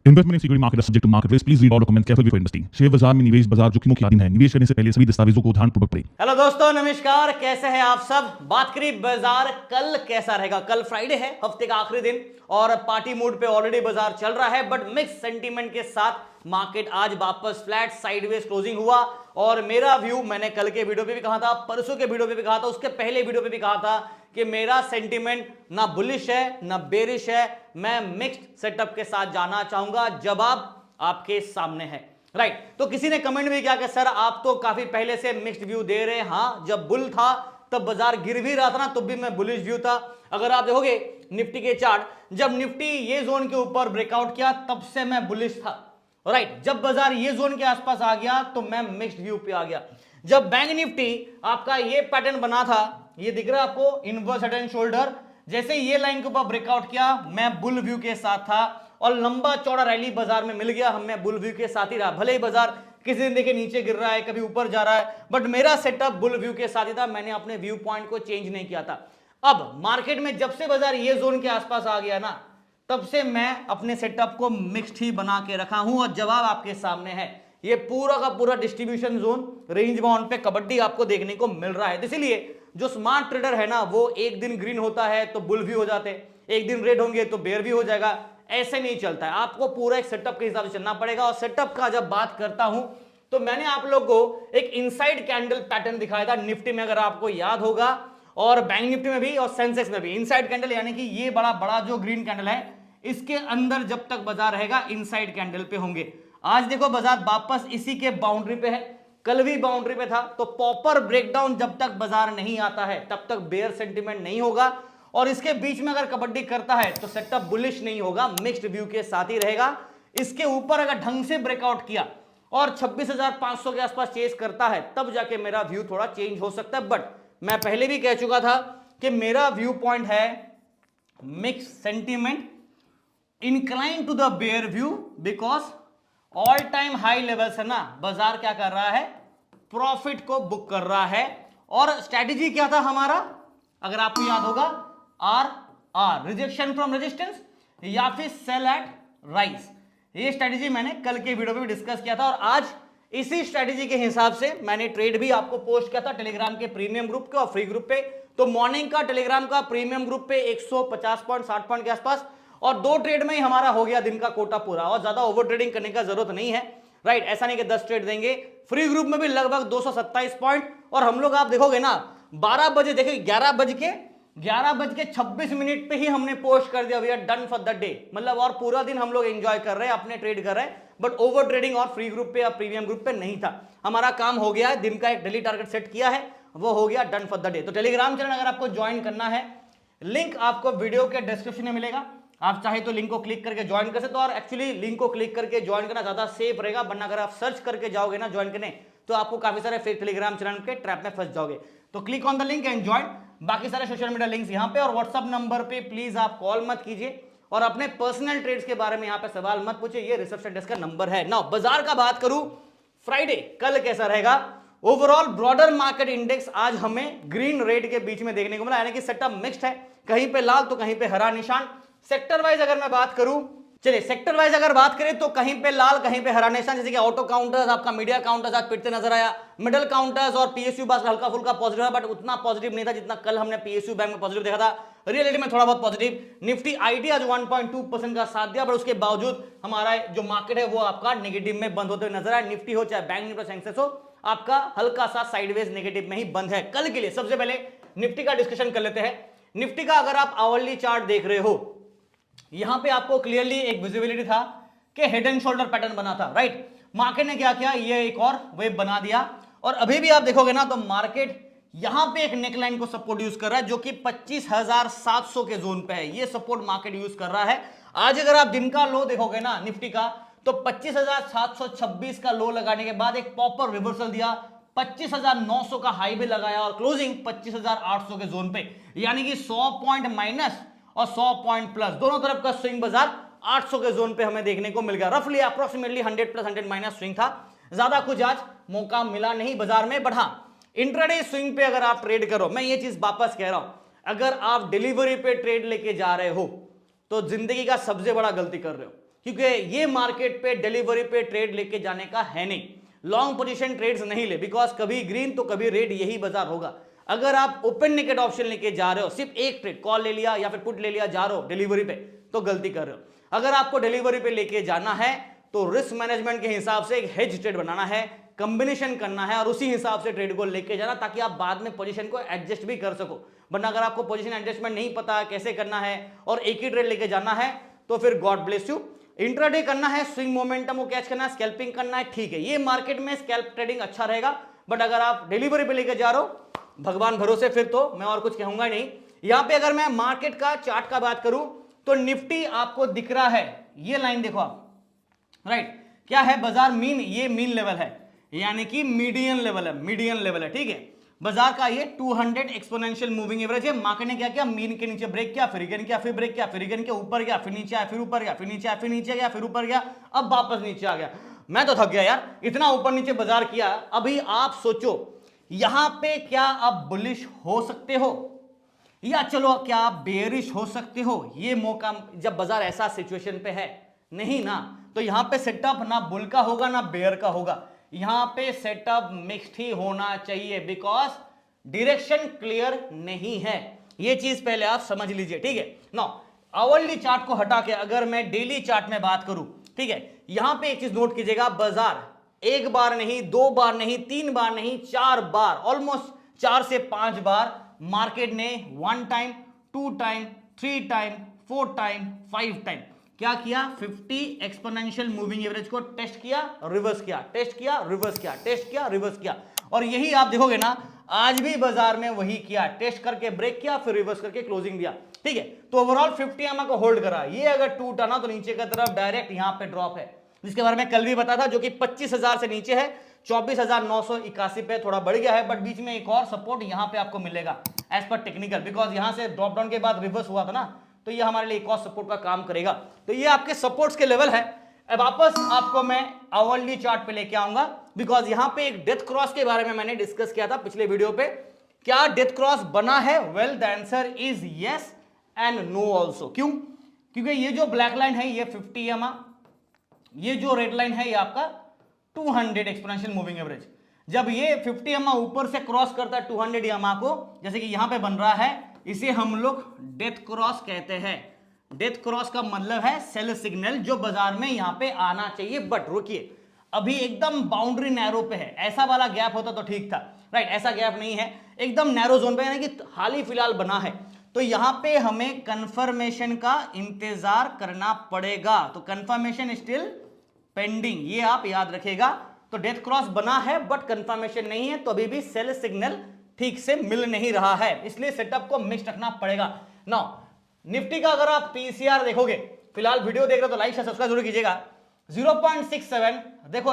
Investment in security market is subject to market risk. Please read all documents carefully before investing. Share बाजार में निवेश बाजार जोखिमों की अधीन है। निवेश करने से पहले सभी दस्तावेजों को ध्यानपूर्वक पढ़ें। हेलो दोस्तों, नमस्कार। कैसे हैं आप सब? बात करें बाजार कल कैसा रहेगा। कल फ्राइडे है, हफ्ते का आखिरी दिन, और पार्टी मूड पे ऑलरेडी बाजार चल रहा है, बट मिक्स सेंटीमेंट के साथ मार्केट आज वापस फ्लैट साइडवेज क्लोजिंग हुआ। और मेरा व्यू मैंने कल के वीडियो पे भी कहा था, परसों के वीडियो पे भी कहा था, उसके पहले वीडियो पे भी कहा था कि मेरा सेंटीमेंट ना बुलिश है ना बेरिश है। मैं मिक्स्ड सेटअप के साथ जाना चाहूंगा। जवाब आपके सामने है, राइट। तो किसी ने कमेंट भी किया कि सर आप तो काफी पहले से मिक्स्ड व्यू दे रहे हैं। हाँ, जब बुल था तब बाजार गिर भी रहा था ना, तब भी मैं बुलिश व्यू था। अगर आप देखोगे निफ्टी के चार्ट, जब निफ्टी ये जोन के ऊपर ब्रेकआउट किया तब से मैं बुलिश था, राइट। जब बाजार ये जोन के आसपास आ गया तो मैं मिक्स्ड व्यू पे आ गया। जब बैंक निफ्टी आपका ये पैटर्न बना था, ये दिख रहा है आपको, इनवर्स हेड एंड शोल्डर, जैसे ये लाइन के ऊपर ब्रेकआउट किया मैं बुल व्यू के साथ था, और लंबा चौड़ा रैली बाजार में मिल गया, मैं बुल व्यू के साथ ही रहा। भले ही बाजार किसी दिन देखे नीचे गिर रहा है, कभी ऊपर जा रहा है, बट मेरा सेटअप बुल व्यू के साथ ही था। मैंने अपने व्यू पॉइंट को चेंज नहीं किया था। अब मार्केट में जब से बाजार ये जोन के आसपास आ गया ना, तब से मैं अपने सेटअप को मिक्स्ड ही बना के रखा हूं, और जवाब आपके सामने है। ये पूरा का पूरा डिस्ट्रीब्यूशन जोन रेंज बाउंड पे कबड्डी आपको देखने को मिल रहा है। इसीलिए जो स्मार्ट ट्रेडर है ना, वो एक दिन ग्रीन होता है तो बुल भी हो जाते, एक दिन रेड होंगे तो बेयर भी हो जाएगा। ऐसे नहीं चलता है, आपको पूरा एक सेटअप के हिसाब से चलना पड़ेगा। और सेटअप का जब बात करता हूं तो मैंने आप लोग को एक इनसाइड कैंडल पैटर्न दिखाया था निफ्टी में, अगर आपको याद होगा, और बैंक निफ्टी में भी और सेंसेक्स में भी। इनसाइड कैंडल यानी कि ये बड़ा बड़ा जो ग्रीन कैंडल है, इसके अंदर जब तक बाजार रहेगा इनसाइड कैंडल पे होंगे। आज देखो बाजार वापस इसी के बाउंड्री पे है, कल भी बाउंड्री पे था। तो प्रॉपर ब्रेकडाउन जब तक बाजार नहीं आता है तब तक बेयर सेंटीमेंट नहीं होगा, और इसके बीच में अगर कबड्डी करता है तो सेटअप बुलिश नहीं होगा, मिक्स्ड व्यू के साथ ही रहेगा। इसके ऊपर अगर ढंग से ब्रेकआउट किया और 26,500 के आसपास चेस करता है, तब जाके मेरा व्यू थोड़ा चेंज हो सकता है। बट मैं पहले भी कह चुका था कि मेरा व्यू पॉइंट है mix sentiment, incline to the bear view, because all time high level से ना बाजार क्या कर रहा है, प्रॉफिट को बुक कर रहा है। और स्ट्रेटेजी क्या था हमारा, अगर आपको याद होगा, आर रिजेक्शन फ्रॉम रेजिस्टेंस या फिर सेल एट राइज। ये स्ट्रेटेजी मैंने कल के वीडियो में भी डिस्कस किया था, और आज इसी स्ट्रेटेजी के हिसाब से मैंने ट्रेड भी आपको पोस्ट किया था टेलीग्राम के प्रीमियम ग्रुप के और फ्री ग्रुप पे। तो मॉर्निंग का टेलीग्राम का प्रीमियम ग्रुप पे 150 पॉइंट 60 पॉइंट के आसपास, और 2 ट्रेड में ही हमारा हो गया दिन का कोटा पूरा, और ज्यादा ओवर ट्रेडिंग करने का जरूरत नहीं है, राइट। ऐसा नहीं कि 10 ट्रेड देंगे। फ्री ग्रुप में भी लगभग 227 पॉइंट, और हम लोग आप देखोगे ना 12 बजे, देखिए 11:26 पे ही हमने पोस्ट कर दिया, we are done for the day. मतलब और पूरा दिन हम लोग एंजॉय कर रहे हैं, अपने ट्रेड कर रहे हैं, बट ओवर ट्रेडिंग और फ्री ग्रुप पे या प्रीमियम ग्रुप पे नहीं था। हमारा काम हो गया है, दिन का एक डेली टारगेट सेट किया है, वो हो गया डन फॉर द डे। तो टेलीग्राम चैनल अगर आपको ज्वाइन करना है, लिंक आपको वीडियो के डिस्क्रिप्शन में मिलेगा। आप चाहे तो लिंक को क्लिक करके ज्वाइन कर सकते हो, और एक्चुअली लिंक को क्लिक करके ज्वाइन करना ज्यादा सेफ रहेगा, वरना अगर आप सर्च करके जाओगे ना ज्वाइन करने, तो आपको काफी सारे फेक टेलीग्राम चैनल के ट्रैप में फंस जाओगे। तो click on the link and join. बाकी सारे सोशल मीडिया लिंक्स यहाँ पे, और व्हाट्सअप नंबर पे प्लीज आप कॉल मत कीजिए, और अपने पर्सनल ट्रेड्स के बारे में यहाँ पे सवाल मत पूछिए, ये रिसेप्शन डेस्क का नंबर है। नाउ बाजार का बात करूं, फ्राइडे कल कैसा रहेगा। ओवरऑल ब्रॉडर मार्केट इंडेक्स आज हमें ग्रीन रेड के बीच में देखने को मिला, यानी कि सेटअप मिक्स्ड है, कहीं पे लाल तो कहीं पे हरा निशान। सेक्टर वाइज अगर मैं बात करूं, चलिए सेक्टर वाइज अगर बात करें तो कहीं पे लाल कहीं पे हरा निशान, जैसे कि ऑटो काउंटर्स, आपका मीडिया काउंटर्स आज पिटते नजर आया, मिडिल काउंटर्स और पीएसयू बस हल्का फुल्का पॉजिटिव है, बट उतना पॉजिटिव नहीं था जितना कल हमने पीएसयू बैंक में पॉजिटिव देखा था। रियलिटी में थोड़ा बहुत पॉजिटिव। निफ्टी आईटी आज 1.2% का साथ दिया, बट उसके बावजूद हमारा जो मार्केट है वो आपका नेगेटिव में बंद होते हुए नजर आया। निफ्टी हो चाहे बैंक निफ्टी सेंसेक्स हो, आपका हल्का सा साइडवेज नेगेटिव में ही बंद है कल के लिए। सबसे पहले निफ्टी का डिस्कशन कर लेते हैं। निफ्टी का अगर आप आवरली चार्ट देख रहे हो, यहां पे आपको क्लियरली एक विजिबिलिटी था कि हेड एंड शोल्डर पैटर्न बना था, राइट। मार्केट ने क्या किया, ये एक और वेव बना दिया, और अभी भी आप देखोगे ना तो मार्केट यहां पे एक नेकलाइन को सपोर्ट यूज कर रहा है, जो कि 25,700 के जोन पे है। ये सपोर्ट मार्केट यूज कर रहा है। आज अगर आप दिन का लो देखोगे ना निफ्टी का, तो 25,726 का लो लगाने के बाद एक प्रॉपर रिवर्सल दिया, 25,900 का हाई भी लगाया, और क्लोजिंग 25,800 के जोन पे, यानी कि 100 पॉइंट माइनस और 100 पॉइंट प्लस, दोनों तरफ का स्विंग बाजार 800 के जोन पे हमें देखने को मिल गया। रफली अप्रोक्सीमेटली 100 प्लस 100 माइनस स्विंग था। ज्यादा कुछ आज मौका मिला नहीं बाजार में, बट हाँ इंट्राडे स्विंग पे अगर आप ट्रेड करो, मैं ये चीज वापस कह रहा हूं, अगर आप डिलीवरी पे ट्रेड लेके जा रहे हो तो जिंदगी का सबसे बड़ा गलती कर रहे हो, क्योंकि ये मार्केट पे डिलीवरी पे ट्रेड लेके जाने का है नहीं। लॉन्ग पोजीशन ट्रेड्स नहीं ले, बिकॉज कभी ग्रीन तो कभी रेड, यही बाजार होगा। अगर आप ओपन नेकेड ऑप्शन लेके जा रहे हो, सिर्फ एक ट्रेड कॉल ले लिया या फिर पुट ले लिया, जा रहे हो डिलीवरी पे, तो गलती कर रहे हो। अगर आपको डिलीवरी पे लेके जाना है तो रिस्क मैनेजमेंट के हिसाब से एक हेज ट्रेड बनाना है, कंबिनेशन करना है और उसी हिसाब से ट्रेड को लेके जाना, ताकि आप बाद में पोजीशन को एडजस्ट भी कर सको। वरना अगर आपको पोजीशन एडजस्टमेंट नहीं पता कैसे करना है और एक ही ट्रेड लेके जाना है, तो फिर गॉड ब्लेस यू। इंट्राडे करना है, स्विंग मोमेंटम को कैच करना है, स्कैल्पिंग करना है, ठीक है, ये मार्केट में स्कैल्प ट्रेडिंग अच्छा रहेगा। बट अगर आप डिलीवरी पे लेके जा रहे हो, भगवान भरोसे, फिर तो मैं और कुछ कहूंगा नहीं। यहां पे अगर मैं मार्केट का चार्ट का बात करूं तो निफ्टी आपको दिख रहा है, ये लाइन देखो आप, राइट, क्या है बाजार मीन, ये मीन लेवल है, यानी कि मीडियन लेवल है, मीडियन लेवल है, ठीक है। बाजार का ये 200 एक्सपोनेंशियल मूविंग एवरेज है। मार्केट ने क्या किया, मीन के नीचे ब्रेक किया, फिर अगेन किया, फिर ब्रेक किया, फिर अगेन के ऊपर गया, फिर नीचे आया, फिर ऊपर गया, फिर नीचे आया, फिर नीचे गया, फिर ऊपर गया, अब वापस नीचे आ गया। मैं तो थक गया यार, इतना ऊपर नीचे बाजार किया। अभी आप सोचो यहां पे क्या आप बुलिश हो सकते हो या चलो क्या आप बेयरिश हो सकते हो? ये मौका जब बाजार ऐसा सिचुएशन पे है नहीं ना, तो यहां पे सेटअप ना बुल का होगा ना बेयर का होगा, यहां पे सेटअप मिक्स्ड ही होना चाहिए, बिकॉज डायरेक्शन क्लियर नहीं है। ये चीज पहले आप समझ लीजिए, ठीक है। नाउ आवरली चार्ट को हटा के अगर मैं डेली चार्ट में बात करूं, ठीक है, यहां पे एक चीज नोट कीजिएगा, बाजार एक बार नहीं, दो बार नहीं, तीन बार नहीं, 4 बार, ऑलमोस्ट 4 से 5 बार मार्केट ने 1 time, 2 time, 3 time, 4 time, 5 time क्या किया, 50 एक्सपोनेंशियल मूविंग एवरेज को टेस्ट किया, रिवर्स किया, टेस्ट किया, रिवर्स किया, टेस्ट किया, रिवर्स किया। और यही आप देखोगे ना, आज भी बाजार में वही किया, टेस्ट करके ब्रेक किया, फिर रिवर्स करके क्लोजिंग दिया, ठीक है। तो ओवरऑल 50 EMA को होल्ड करा। ये अगर टूटा ना तो नीचे की तरफ डायरेक्ट यहां पे ड्रॉप है, जिसके बारे में कल भी बता था, जो कि 25,000 से नीचे है, 24,981 पे थोड़ा बढ़ गया है। बट बीच में एक और सपोर्ट यहां पे आपको मिलेगा एज पर टेक्निकल, बिकॉज यहां से ड्रॉप डाउन के बाद रिवर्स हुआ था ना, तो ये हमारे लिए एक और सपोर्ट का काम करेगा। तो ये आपके सपोर्ट्स के लेवल है। अब वापस आपको मैं आवरली चार्ट पे लेके आऊंगा, बिकॉज यहां पे एक डेथ क्रॉस के बारे में मैंने डिस्कस किया था पिछले वीडियो पे। क्या डेथ क्रॉस बना है? Well the answer is yes and no also. क्यों? क्योंकि ये जो ब्लैक लाइन है ये 50 EMA, ये जो रेड लाइन है ये आपका 200 एक्सपोनेंशियल मूविंग एवरेज। जब ये 50 EMA ऊपर से क्रॉस करता है 200 EMA को, जैसे कि यहां पे बन रहा है, इसे हम लोग डेथ क्रॉस कहते हैं। डेथ क्रॉस का मतलब है सेल सिग्नल जो बाजार में यहां पे आना चाहिए। बट रुकिए, अभी एकदम बाउंड्री नैरो पे है। ऐसा वाला गैप होता तो ठीक था, राइट, ऐसा गैप नहीं है, एकदम नैरो जोन पे, यानी कि हाल ही फिलहाल बना है। तो यहां पे हमें कंफर्मेशन का इंतजार करना पड़ेगा। तो कंफर्मेशन स्टिल पेंडिंग, ये आप याद रखिएगा। तो डेथ क्रॉस बना है बट कंफर्मेशन नहीं है, तो अभी भी सेल सिग्नल ठीक से मिल नहीं रहा है, इसलिए सेटअप को मिक्स रखना पड़ेगा। नाउ निफ्टी का अगर आप पीसीआर देखोगे, फिलहाल वीडियो देख रहे हो तो लाइक सब्सक्राइब जरूर कीजिएगा। 0.67 देखो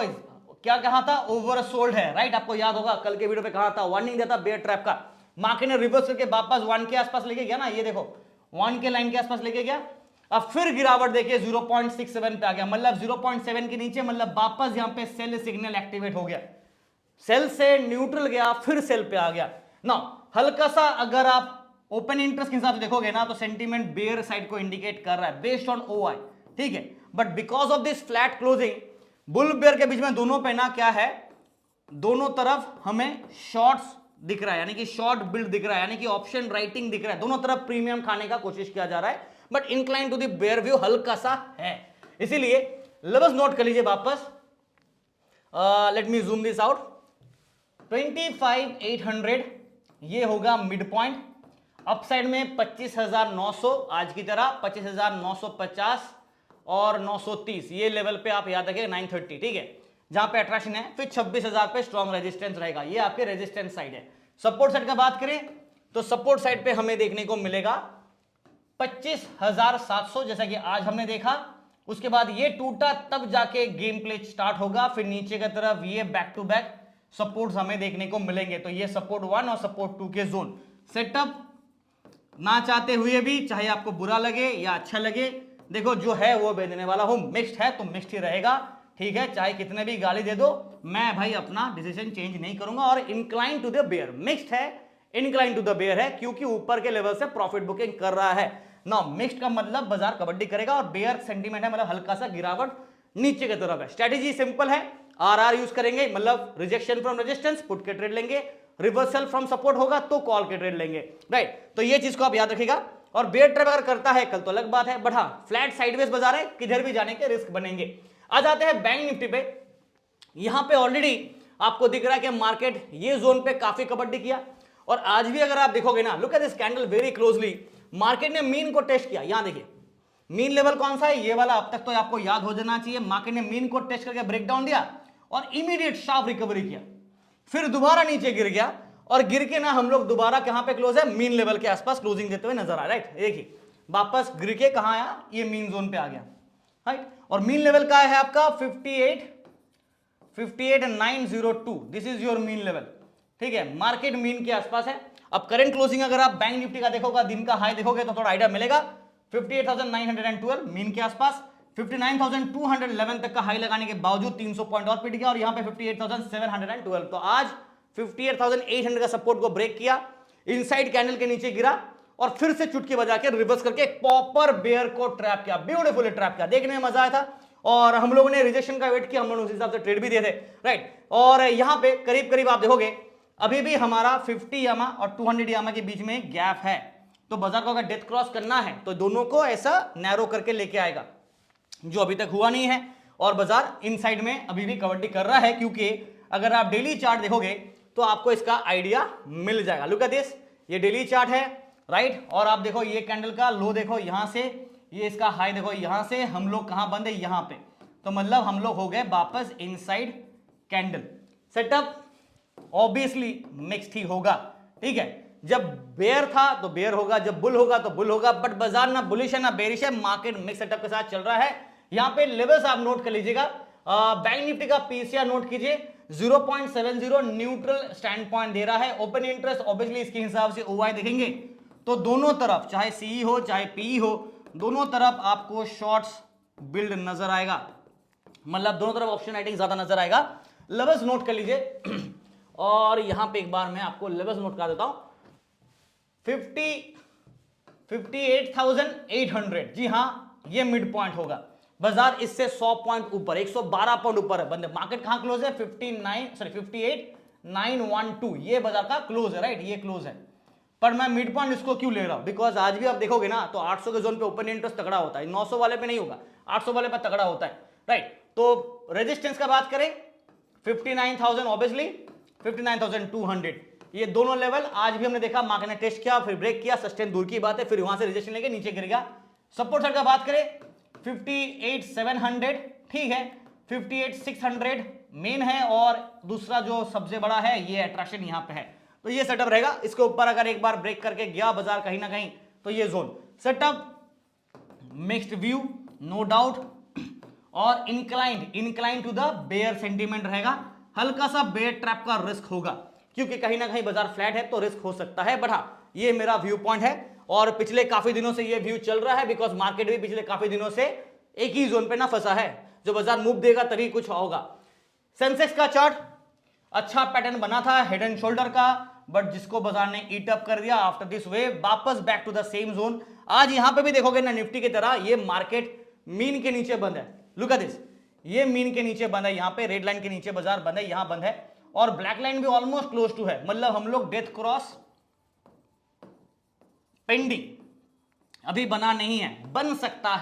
क्या कहा था, ओवरसोल्ड है, राइट। आपको याद होगा कल के वीडियो पे कहा था, वार्निंग दिया था बेयर ट्रैप का। मार्केट ने रिवर्स करके वापस 1 के आसपास लेके गया ना, ये देखो 1 के लाइन के आसपास लेके गया। अब फिर गिरावट देखिए 0.67 पे आ गया, मतलब 0.7 के नीचे, मतलब वापस यहां पे सेल सिग्नल एक्टिवेट हो गया। सेल से न्यूट्रल गया, फिर सेल पे आ गया ना। हल्का सा अगर आप ओपन इंटरेस्ट के हिसाब से देखोगे ना, तो सेंटीमेंट बेयर साइड को इंडिकेट कर रहा है बेस्ड ऑन ओआई, ठीक है। But because of this flat closing, bull bear के बीच में दोनों पे ना क्या है, दोनों तरफ हमें शॉर्ट्स दिख रहा है, यानी कि शॉर्ट बिल्ड दिख रहा है, यानी कि ऑप्शन राइटिंग दिख रहा है। दोनों तरफ प्रीमियम खाने का कोशिश किया जा रहा है, but incline to the bear view हल्का सा है। इसीलिए लेवल्स नोट कर लीजिए वापस। Let me zoom this out. 25,800 ये होगा मिड पॉइंट। अपसाइड में 25,900 आज की तरह, 25,950 और 930 ये लेवल पे आप याद रखिए, 930, ठीक है, जहां पे अट्रैक्शन है। फिर 26,000 पे स्ट्रॉन्ग रेजिस्टेंस रहेगा, ये आपके रेजिस्टेंस साइड है। सपोर्ट साइड का बात करें तो सपोर्ट साइड पे हमें देखने को मिलेगा 25,700, जैसा कि आज हमने देखा। उसके बाद ये टूटा तब जाके गेम प्ले स्टार्ट होगा, फिर नीचे की तरफ ये बैक टू बैक सपोर्ट्स हमें देखने को मिलेंगे। तो ये सपोर्ट 1 और सपोर्ट 2 के जोन सेटअप ना चाहते हुए भी, चाहे आपको बुरा लगे या अच्छा लगे, देखो जो है वो भेजने वाला हूं। मिक्स्ड है तो मिक्स्ड ही रहेगा, ठीक है, चाहे कितने भी गाली दे दो, मैं भाई अपना डिसीजन चेंज नहीं करूंगा। और incline to the bear, mixed है, इंक्लाइन टू द बेयर है, क्योंकि ऊपर के लेवल से प्रॉफिट बुकिंग कर रहा है। ना मिक्स्ड का मतलब बाजार कबड्डी करेगा, और बेयर सेंटीमेंट है मतलब हल्का सा गिरावट नीचे की तरफ है। स्ट्रेटेजी सिंपल है, आरआर यूज करेंगे मतलब रिजेक्शन फ्रॉम रेजिस्टेंस, पुट के ट्रेड लेंगे, रिवर्सल फ्रॉम सपोर्ट होगा तो कॉल के ट्रेड लेंगे, राइट। तो ये चीज को आप याद रखिएगा। और बेयर ट्रेड अगर करता है कल तो अलग बात है, बट हाँ फ्लैट साइडवेज बाजार है, किधर भी जाने के रिस्क बनेंगे। आ जाते हैं बैंक निफ्टी पे। यहां पे ऑलरेडी आपको दिख रहा है कि मार्केट ये जोन पे काफी कबड्डी किया, और आज भी अगर आप देखोगे ना, look at this candle very closely, market ने मीन को टेस्ट किया। यहां देखिए मीन लेवल कौन सा है, ये वाला, अब तक तो आपको याद हो जाना चाहिए। मार्केट ने मीन को टेस्ट करके ब्रेक डाउन दिया और इमीडिएट शार्प रिकवरी किया, फिर दोबारा नीचे गिर गया, और गिर के ना हम लोग दोबारा कहां पे क्लोज है, मीन लेवल के आसपास क्लोजिंग देते हुए नजर आ रहा है, राइट। देखिए वापस गिर के कहां आया, ये मीन जोन पे आ गया, राइट। और मीन लेवल का है आपका 58,902, this is your mean level, ठीक है। मार्केट मीन के आसपास है। अब करंट क्लोजिंग अगर आप बैंक निफ्टी का देखोगे, दिन का हाई देखोगे तो थोड़ा आइडिया मिलेगा। 58,912 मीन के आसपास, 59,211 तक का हाई लगाने के बावजूद 300 पॉइंट और पिट गया, और यहां पे 58,712। तो आज 58,800 का सपोर्ट को ब्रेक किया, इनसाइड कैंडल के नीचे गिरा, और फिर से चुटकी बजा के रिवर्स करके एक प्रॉपर बेयर को ट्रैप किया, ब्यूटीफुली ट्रैप किया, देखने में मजा आया था। और हम लोगों ने रिजेक्शन का वेट किया, हम लोग उस हिसाब से ट्रेड भी दिए थे, राइट। और यहां पे करीब करीब आप देखोगे अभी भी हमारा 50 यामा और 200 यामा के बीच में गैप है। तो बाजार को अगर डेथ क्रॉस करना है तो दोनों को ऐसा नैरो करके लेके आएगा, जो अभी तक हुआ नहीं है। और बाजार इनसाइड में अभी भी कबड्डी कर रहा है, क्योंकि अगर आप डेली चार्ट देखोगे तो आपको इसका आइडिया मिल जाएगा। लुक एट दिस, ये डेली चार्ट है, राइट। और आप देखो ये कैंडल का लो देखो यहां से, ये इसका हाई देखो यहां से, हम लोग कहां बंद है, यहां पे। तो मतलब हम लोग हो गए वापस inside candle. Setup obviously mixed ही होगा, ठीक है। जब बेयर था तो बेयर होगा, जब बुल होगा तो बुल होगा, बट बाजार ना बुलिश है ना बेरिश है, मार्केट मिक्स सेटअप के साथ चल रहा है। यहां पे लेवल्स आप नोट कर लीजिएगा। बैंक निफ्टी का पीसीआर नोट कीजिए, 0.70 न्यूट्रल स्टैंड पॉइंट दे रहा है। ओपन इंटरेस्ट ऑब्वियसली इसके हिसाब से ओआई देखेंगे तो दोनों तरफ, चाहे सीई हो चाहे पीई हो, दोनों तरफ आपको शॉर्ट्स बिल्ड नजर आएगा, मतलब दोनों तरफ ऑप्शन राइटिंग ज्यादा नजर आएगा। लेवल्स नोट कर लीजिए और यहां पे एक बार मैं आपको लेवल्स नोट कर देता हूं। 58,800, जी हां ये मिड पॉइंट होगा। बाजार इससे 100 पॉइंट ऊपर, 112 पॉइंट ऊपर है। बंदे मार्केट कहां क्लोज है, 58,912, ये बाजार का क्लोज है, राइट, ये क्लोज है। पर मैं मिड पॉइंट इसको क्यों ले रहा हूं, बिकॉज आज भी आप देखोगे ना तो 800 के जोन पे ओपन इंटरेस्ट तगड़ा होता है, 900 वाले पे नहीं होगा, 800 वाले पे तगड़ा होता है, राइट। तो रेजिस्टेंस का बात करें 59,000 ऑब्वियसली, 59,200, ये दोनों लेवल आज भी हमने देखा मार्केट ने टेस्ट किया, फिर ब्रेक किया, सस्टेन दूर की बात है, फिर वहां से रिजेक्शन लेके नीचे गिरेगा। सपोर्ट साइड का बात करें 58,700, ठीक है, 58,600 मेन है, और दूसरा जो सबसे बड़ा है ये अट्रैक्शन यहां पे है। तो ये सेटअप रहेगा। इसके ऊपर अगर एक बार ब्रेक करके गया बाजार कहीं ना कहीं तो ये zone setup mixed view no doubt, और inclined to the bear sentiment रहेगा। हल्का सा बेयर ट्रैप का रिस्क होगा, क्योंकि कहीं ना कहीं बाजार फ्लैट है तो रिस्क हो सकता है, बट हाँ ये मेरा व्यू पॉइंट है। और पिछले काफी दिनों से ये व्यू चल रहा है, बिकॉज मार्केट भी पिछले काफी दिनों से एक ही जोन पे ना फंसा है, जो बाजार मूव देगा तभी कुछ होगा। सेंसेक्स का चार्ट अच्छा पैटर्न बना था हेड एंड शोल्डर का, बट जिसको बाजार ने ईट अप कर दिया आफ्टर दिस वेव, वापस back to the same zone. आज यहां पे भी देखोगे ना निफ्टी की तरह ये मार्केट मीन के नीचे बंद है। लुक एट दिस, ये मीन के नीचे बंद है, यहां पे रेड लाइन के नीचे बाजार बंद है, यहां बंद है, और ब्लैक लाइन भी ऑलमोस्ट क्लोज टू है, मतलब हम लोग डेथ क्रॉस पेंडिंग, अभी बना नहीं है, बन सकता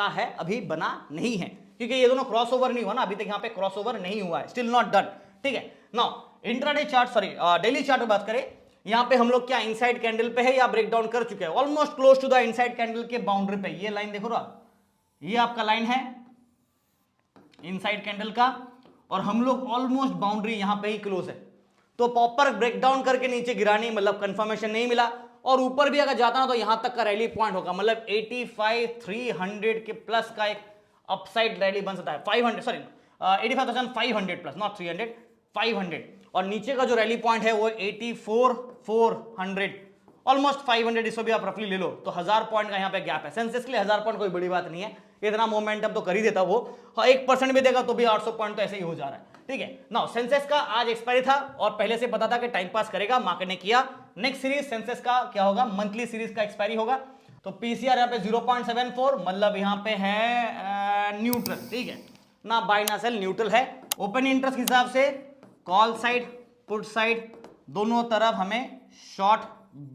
है, अभी बना नहीं है, क्योंकि ये दोनों क्रॉसओवर नहीं हुआ ना, अभी तक यहां पे क्रॉसओवर नहीं हुआ है, स्टिल नॉट डन, ठीक है। Now intraday chart, sorry daily chart में बात करें, यहां पे हम लोग क्या इनसाइड कैंडल पे है या ब्रेक डाउन कर चुके हैं, almost close to the inside candle के बाउंड्री पे। ये लाइन देखो ना, ये आपका लाइन है इनसाइड कैंडल का, और हम लोग ऑलमोस्ट बाउंड्री यहां पे ही क्लोज है। तो प्रॉपर ब्रेकडाउन करके नीचे गिरा नहीं, मतलब कंफर्मेशन नहीं मिला, और ऊपर भी अगर जाता ना तो यहां तक का रैली पॉइंट होगा, मतलब 85,300 के प्लस का एक अपसाइड रैली बन सकता है। 500 सॉरी 85,500 प्लस, नॉट 300, 500, और नीचे का जो रैली पॉइंट है वो 84,400, ऑलमोस्ट 500, इसको भी आप रफली ले लो तो 1000 पॉइंट का यहाँ पे गैप है। सेंसेक्स के लिए 1000 पॉइंट कोई बड़ी बात नहीं है, इतना मोमेंटम तो कर ही देता वो, 1% भी देगा तो भी 800 पॉइंट तो ऐसे ही हो जा रहा है, ठीक है। नाउ सेंसेक्स का आज एक्सपायरी था और पहले से पता था कि टाइम पास करेगा, मार्केट ने किया। नेक्स्ट सीरीज सेंसेक्स का क्या होगा, मंथली सीरीज का एक्सपायरी होगा, तो पीसीआर यहाँ पे 0.74, मतलब यहाँ पे है न्यूट्रल, ठीक है ना, बाय ना सेल न्यूट्रल है। ओपन इंटरेस्ट के हिसाब से कॉल साइड पुट साइड दोनों तरफ हमें शॉर्ट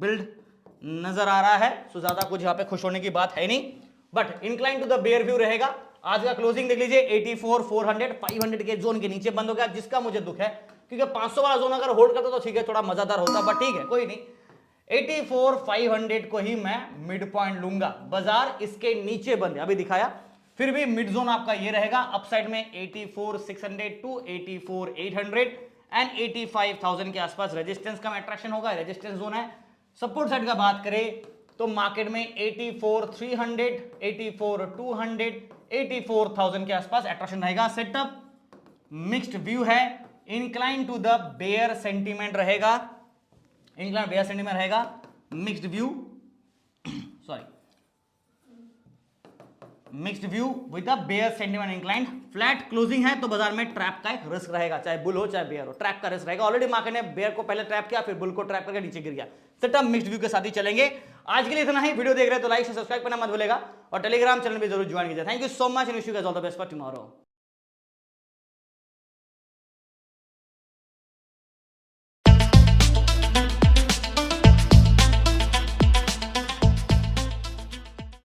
बिल्ड नजर आ रहा है, सो ज्यादा कुछ यहाँ पे खुश होने की बात है नहीं, but incline to the bear view रहेगा। आज का क्लोजिंग देख लीजिए 84,400, 500 के जोन के नीचे बंद हो गया, जिसका मुझे दुख है क्योंकि 500 वाला जोन अगर होल्ड करता तो ठीक है, थोड़ा मजादार होता, बट ठीक है कोई नहीं। 84,500 को ही मैं मिड पॉइंट लूंगा। बाजार इसके नीचे बंद है, अभी दिखाया, फिर भी मिड जोन आपका ये रहेगा। अपसाइड में 84,600 टू 84,800 एंड 85,000 के आसपास रेजिस्टेंस का अट्रैक्शन होगा, रेजिस्टेंस जोन है। सपोर्ट साइड का बात करें तो मार्केट में 84,300, 84,200, 84,000 के आसपास अट्रैक्शन रहेगा। सेटअप मिक्स्ड व्यू है, incline to the bear sentiment रहेगा, इंक्लाइन बेयर सेंटीमेंट रहेगा, mixed view, sorry mixed view with a bear sentiment inclined. Flat closing है तो बाजार में ट्रैप का एक रिस्क रहेगा, चाहे बुल हो चाहे बेयर हो, ट्रैप का रिस्क रहेगा। ऑलरेडी मार्केट ने बेयर को पहले ट्रैप किया, फिर बुल को ट्रैप करके नीचे गिर गया। सेटअप मिक्स्ड व्यू के साथ ही चलेंगे। आज के लिए इतना ही। वीडियो देख रहे हैं तो लाइक से सब्सक्राइब करना मत भूलेगा और टेलीग्राम चैनल भी जरूर ज्वाइन कीजिए। Thank you so much and wish you guys all the best for tomorrow.